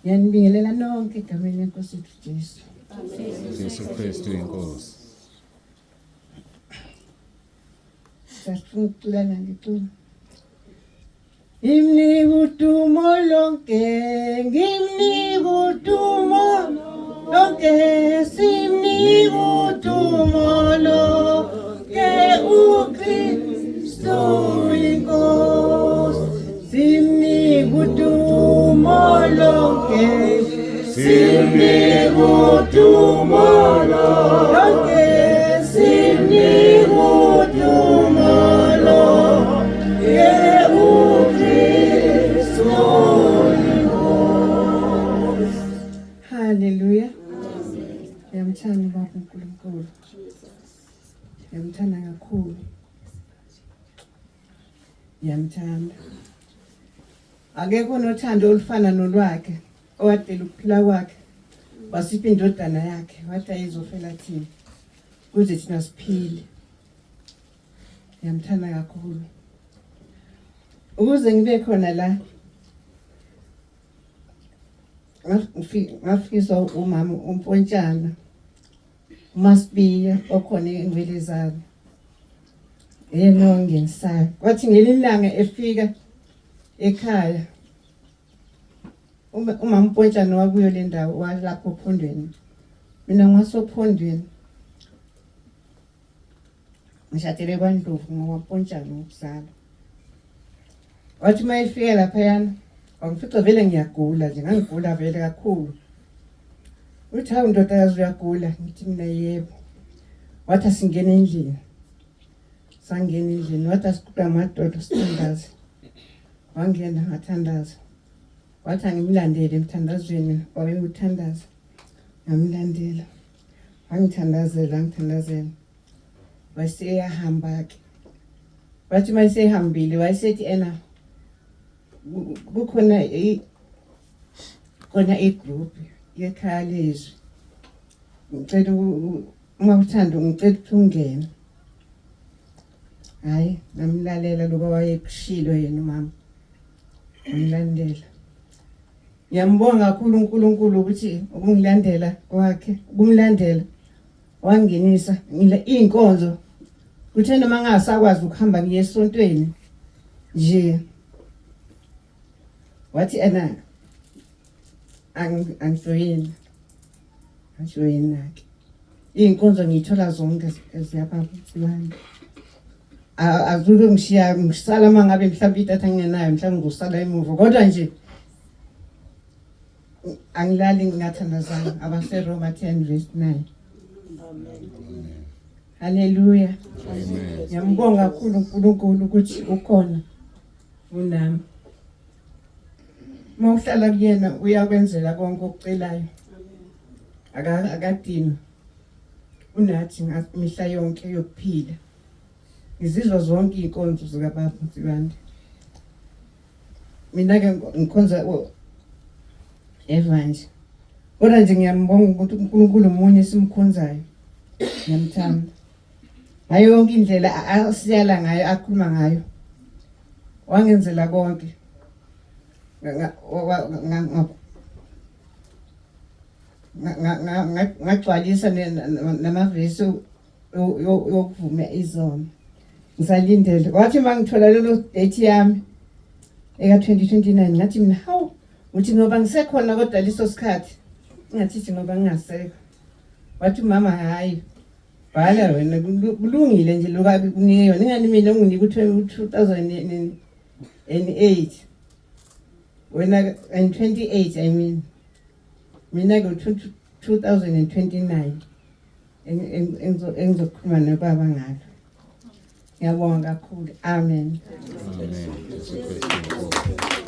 Ngiyanibingelela nonke egameni leNkosi yethu Jesu. Jesu Kristu inkosi. Sasifuna ngicula. Ngimnika udumo lonke, ngimnika udumo lonke, simnika udumo lonke, uKristu inkosi. Simnika udumo lonke, simnika udumo lonke, simnika udumo lonke, uKristu inkosi. Hallelujah. Ngiyamthanda Baba uNkulunkulu. Ngiyamthanda kakhulu. Ngiyamthanda. Akekho nothando olufana nolwakhe, owadela ukuphila kwakhe, wasipha indodana yakhe, wathi ayizofela thina, kuze thina siphile. Ngiyamthanda kakhulu. Ukuze ngibe khona la, ngafiswa umama uMpontshana, uMasibiya okhona eNgwelezane. Yena ongenisayo. Kwathi ngelinye ilanga efika ekhaya, umama uMpontshana wabuyo le ndawo walapho ephondweni. Mina ngasophondweni. Ngishadele kwaNdlovu ngoba uMpontshana ngokuzala. Wathi mayefika lapha yana, wangifica vele ngiyagula nje, ngangigula vele kakhulu. Uthi hawu ndodakazi uyagula, ngithi mina yebo. Wathi asingene endlini. Sangena endlini, wathi asiquqa amadoda sithandaze. Wangena ngathandaza. Wathi angimlandele emthandazweni, wayenguthandaza. Ngamlandela. Wangithandazela. Waseyahamba ke. Wathi mayesehambile wayesethi ena kukhona igroup yekhaya lezwi. Ngicela uma uthanda ngicela ukuthi ungene. Hayi, ngamlalela lokho wayekushilo yena umama. Ngilandela. Ngiyambonga kakhulu uNkulunkulu ukuthi ukungilandela kwakhe, ukumlandela wangenisa inkonzo. Kuthe noma ngasakwazi ukuhamba ngiye esontweni nje. Wathi ana angijoyina. Angijoyina ke. Inkonzo ngithola zonke eziyapha kuthibani. Azuke ngishiya ngisala mangabe mhlawumbe idatha ngingenayo mhlawumbe ngusala emuva kodwa nje angilali ngingathandazana abase Roma 10:9. Hallelujah. Amen. Ngiyambonga kakhulu uNkulunkulu ukuthi ukhona unami. Mawuhlala kuyena uyakwenzela konke okucelayo. Akadini. Unathi mihla yonke yokuphila. Ngizizwa zonke inkonzo zika Baba uNtibande. Mina ke ngikhonza evanje. Kodwa nje ngiyambonga ukuthi uNkulunkulu umunye simkhonzayo. Ngiyamthanda. Hayi yonke indlela asiyala ngayo akhuluma ngayo. Wangenzela konke. Ngagcwalisa namavesi yokuvuma izono. Ngisalindele. Wathi mangithola lelo date yami eka 2029 ngathi mina hawu uthi ngoba ngisekhona kodwa leso sikhathi ngathi ngoba ngingasekho. Wathi mama hayi bhala wena kulungile nje lokabi kunike yona ingani mina unginike u2008 wena in 28 I mean mina go 2029 engizokhuluma nobaba ngalo. Ngiyabonga kakhulu. Amen. Amen. Jesu Kristu inkosi.